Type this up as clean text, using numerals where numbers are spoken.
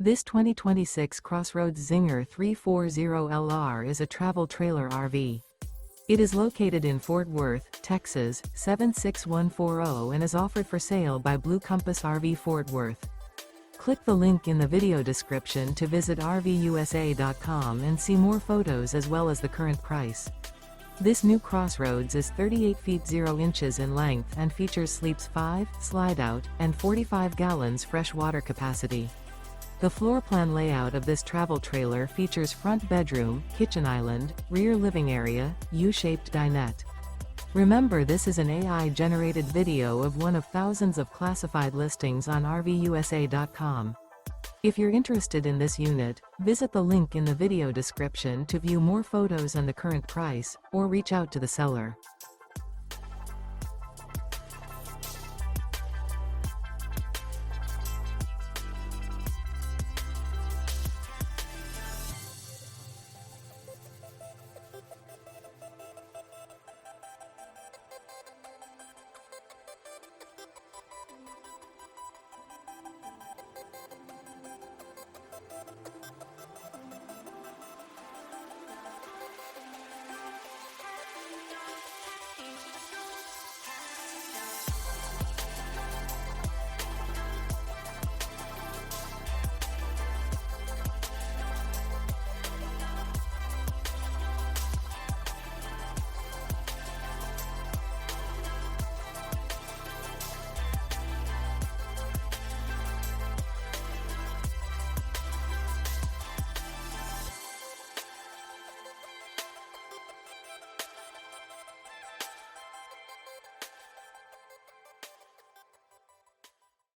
This 2026 CrossRoads Zinger 340LR is a travel trailer RV. It is located in Fort Worth, Texas, 76140 and is offered for sale by Blue Compass RV Fort Worth. Click the link in the video description to visit RVUSA.com and see more photos as well as the current price. This new CrossRoads is 38 feet 0 inches in length and features sleeps 5, Slideout, and 45 gallons fresh water capacity. The floor plan layout of this travel trailer features front bedroom, kitchen island, rear living area, U-shaped dinette. Remember, this is an AI-generated video of one of thousands of classified listings on RVUSA.com. If you're interested in this unit, visit the link in the video description to view more photos and the current price, or reach out to the seller.